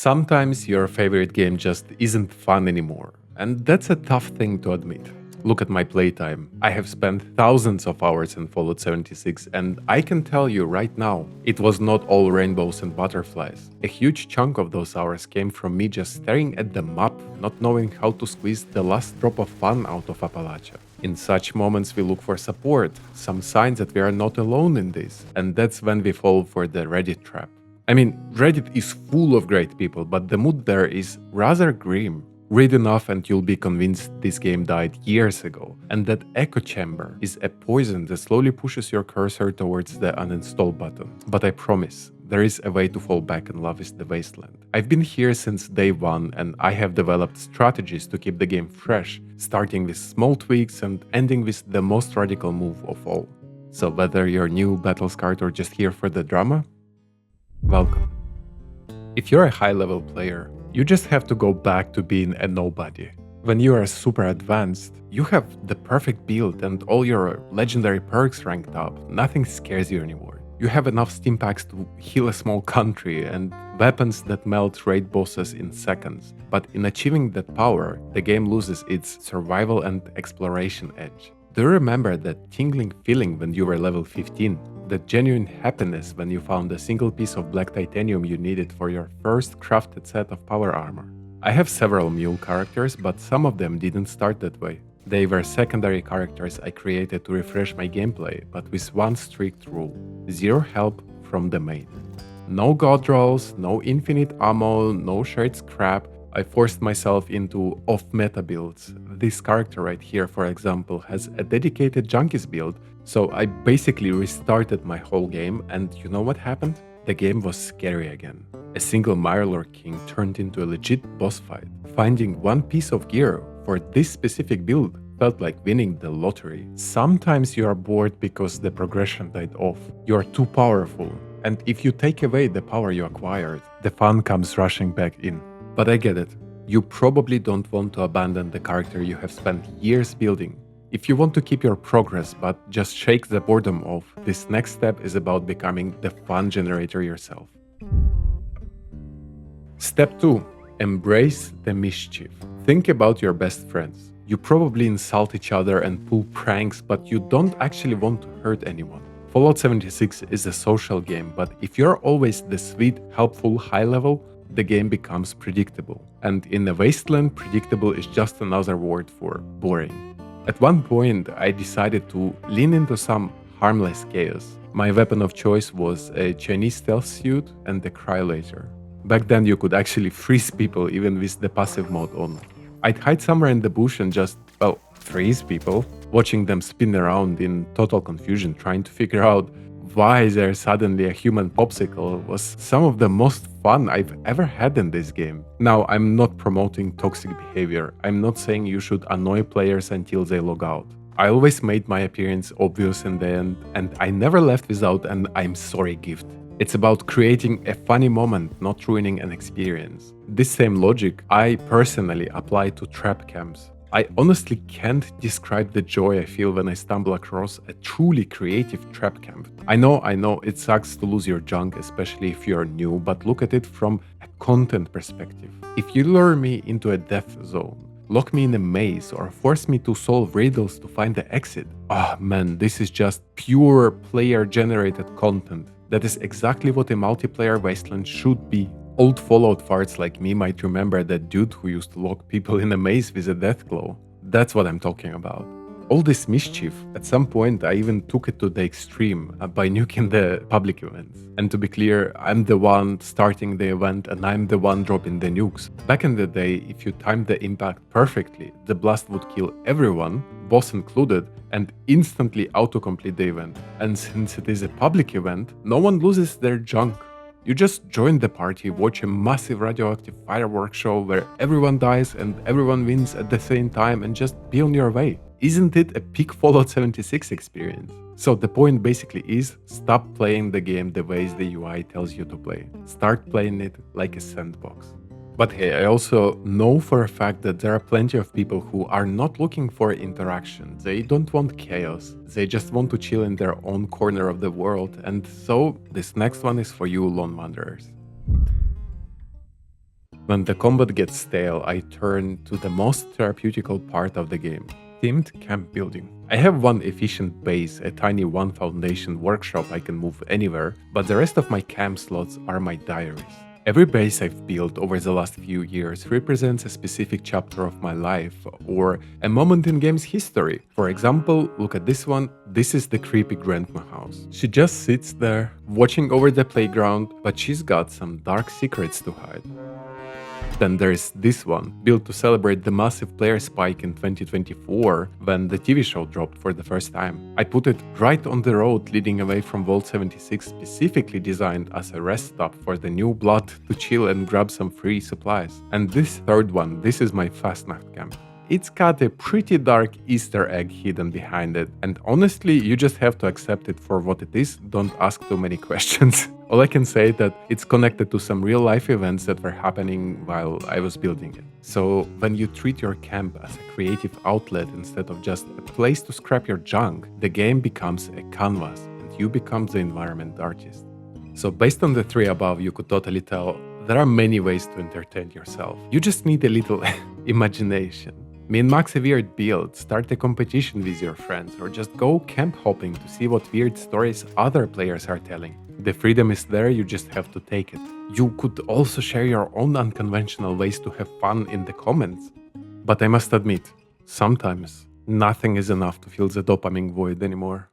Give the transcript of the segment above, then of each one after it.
Sometimes your favorite game just isn't fun anymore, and that's a tough thing to admit. Look at my playtime. I have spent thousands of hours in Fallout 76, and I can tell you right now, it was not all rainbows and butterflies. A huge chunk of those hours came from me just staring at the map, not knowing how to squeeze the last drop of fun out of Appalachia. In such moments, we look for support, some signs that we are not alone in this, and that's when we fall for the Reddit trap. I mean, Reddit is full of great people, but the mood there is rather grim. Read enough and you'll be convinced this game died years ago, and that echo chamber is a poison that slowly pushes your cursor towards the uninstall button. But I promise, there is a way to fall back in love with the Wasteland. I've been here since day one, and I have developed strategies to keep the game fresh, starting with small tweaks and ending with the most radical move of all. So whether you're new, battle-scarred, or just here for the drama, welcome. If you're a high-level player, you just have to go back to being a nobody. When you are super advanced, you have the perfect build and all your legendary perks ranked up. Nothing scares you anymore. You have enough steam packs to heal a small country and weapons that melt raid bosses in seconds. But in achieving that power, the game loses its survival and exploration edge. Do you remember that tingling feeling when you were level 15? That genuine happiness when you found a single piece of black titanium you needed for your first crafted set of power armor? I have several mule characters, but some of them didn't start that way. They were secondary characters I created to refresh my gameplay, but with one strict rule: zero help from the main. No god rolls, no infinite ammo, no shared scrap. I forced myself into off-meta builds. This character right here, for example, has a dedicated junkies build, so I basically restarted my whole game, and you know what happened? The game was scary again. A single Mirelord King turned into a legit boss fight. Finding one piece of gear for this specific build felt like winning the lottery. Sometimes you are bored because the progression died off. You are too powerful, and if you take away the power you acquired, the fun comes rushing back in. But I get it. You probably don't want to abandon the character you have spent years building. If you want to keep your progress but just shake the boredom off, this next step is about becoming the fun generator yourself. Step 2. Embrace the mischief. Think about your best friends. You probably insult each other and pull pranks, but you don't actually want to hurt anyone. Fallout 76 is a social game, but if you're always the sweet, helpful, high level, the game becomes predictable. And in the Wasteland, predictable is just another word for boring. At one point, I decided to lean into some harmless chaos. My weapon of choice was a Chinese stealth suit and a cryolator. Back then, you could actually freeze people even with the passive mode on. I'd hide somewhere in the bush and just, freeze people, watching them spin around in total confusion, trying to figure out why there suddenly a human popsicle was some of the most fun I've ever had in this game. Now, I'm not promoting toxic behavior. I'm not saying you should annoy players until they log out. I always made my appearance obvious in the end, and I never left without an "I'm sorry" gift. It's about creating a funny moment, not ruining an experience. This same logic I personally apply to trap camps. I honestly can't describe the joy I feel when I stumble across a truly creative trap camp. I know, it sucks to lose your junk, especially if you're new, but look at it from a content perspective. If you lure me into a death zone, lock me in a maze, or force me to solve riddles to find the exit, man, this is just pure player-generated content. That is exactly what a multiplayer Wasteland should be. Old Fallout farts like me might remember that dude who used to lock people in a maze with a death claw. That's what I'm talking about. All this mischief, at some point I even took it to the extreme by nuking the public events. And to be clear, I'm the one starting the event and I'm the one dropping the nukes. Back in the day, if you timed the impact perfectly, the blast would kill everyone, boss included, and instantly autocomplete the event. And since it is a public event, no one loses their junk. You just join the party, watch a massive radioactive fireworks show where everyone dies and everyone wins at the same time, and just be on your way. Isn't it a peak Fallout 76 experience? So the point basically is, stop playing the game the ways the UI tells you to play. Start playing it like a sandbox. But hey, I also know for a fact that there are plenty of people who are not looking for interaction. They don't want chaos. They just want to chill in their own corner of the world. And so this next one is for you, Lone Wanderers. When the combat gets stale, I turn to the most therapeutical part of the game, themed camp building. I have one efficient base, a tiny one foundation workshop I can move anywhere, but the rest of my camp slots are my diaries. Every base I've built over the last few years represents a specific chapter of my life or a moment in game's history. For example, look at this one. This is the creepy grandma house. She just sits there, watching over the playground, but she's got some dark secrets to hide. Then there's this one, built to celebrate the massive player spike in 2024 when the TV show dropped for the first time. I put it right on the road leading away from Vault 76, specifically designed as a rest stop for the new blood to chill and grab some free supplies. And this third one, this is my Fastnacht camp. It's got a pretty dark Easter egg hidden behind it, and honestly, you just have to accept it for what it is, don't ask too many questions. All I can say is that it's connected to some real-life events that were happening while I was building it. So when you treat your camp as a creative outlet instead of just a place to scrap your junk, the game becomes a canvas, and you become the environment artist. So based on the three above, you could totally tell there are many ways to entertain yourself. You just need a little imagination. Min max a weird build, start a competition with your friends, or just go camp hopping to see what weird stories other players are telling. The freedom is there, you just have to take it. You could also share your own unconventional ways to have fun in the comments. But I must admit, sometimes nothing is enough to fill the dopamine void anymore.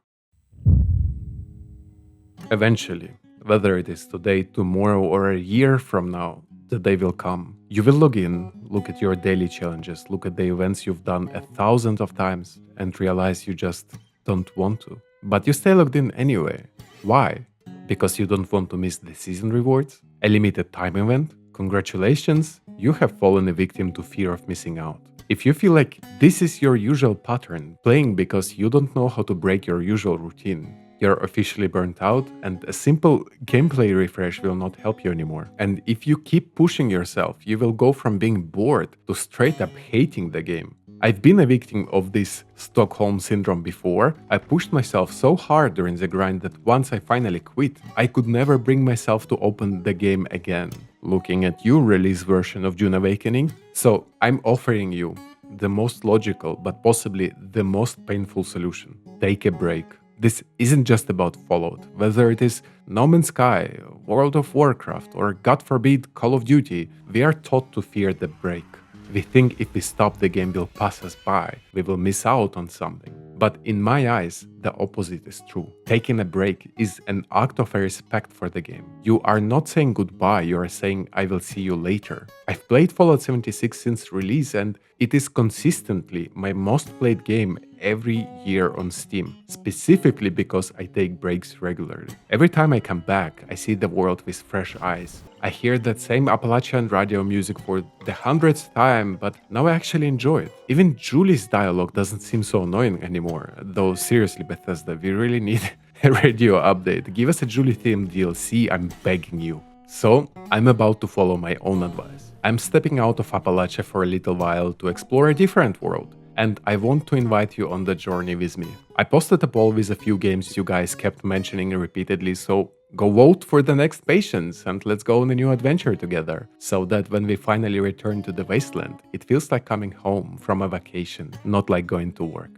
Eventually, whether it is today, tomorrow, or a year from now, the day will come. You will log in, look at your daily challenges, look at the events you've done 1,000 of times, and realize you just don't want to. But you stay logged in anyway. Why? Because you don't want to miss the season rewards? A limited time event? Congratulations, you have fallen a victim to fear of missing out. If you feel like this is your usual pattern, playing because you don't know how to break your usual routine, you're officially burnt out, and a simple gameplay refresh will not help you anymore. And if you keep pushing yourself, you will go from being bored to straight up hating the game. I've been a victim of this Stockholm syndrome before. I pushed myself so hard during the grind that once I finally quit, I could never bring myself to open the game again. Looking at your release version of Dune Awakening, so I'm offering you the most logical but possibly the most painful solution. Take a break. This isn't just about Fallout. Whether it is No Man's Sky, World of Warcraft, or God forbid Call of Duty, we are taught to fear the break. We think if we stop, the game will pass us by, we will miss out on something. But in my eyes, the opposite is true. Taking a break is an act of respect for the game. You are not saying goodbye, you are saying I will see you later. I've played Fallout 76 since release, and it is consistently my most played game every year on Steam, specifically because I take breaks regularly. Every time I come back, I see the world with fresh eyes. I hear that same Appalachian radio music for the 100th time, but now I actually enjoy it. Even Julie's dialogue doesn't seem so annoying anymore, though seriously Bethesda, we really need a radio update. Give us a Julie-themed DLC, I'm begging you. So, I'm about to follow my own advice. I'm stepping out of Appalachia for a little while to explore a different world, and I want to invite you on the journey with me. I posted a poll with a few games you guys kept mentioning repeatedly, so go vote for the next Patience and let's go on a new adventure together, so that when we finally return to the Wasteland, it feels like coming home from a vacation, not like going to work.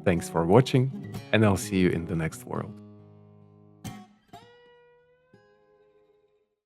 Thanks for watching, and I'll see you in the next world.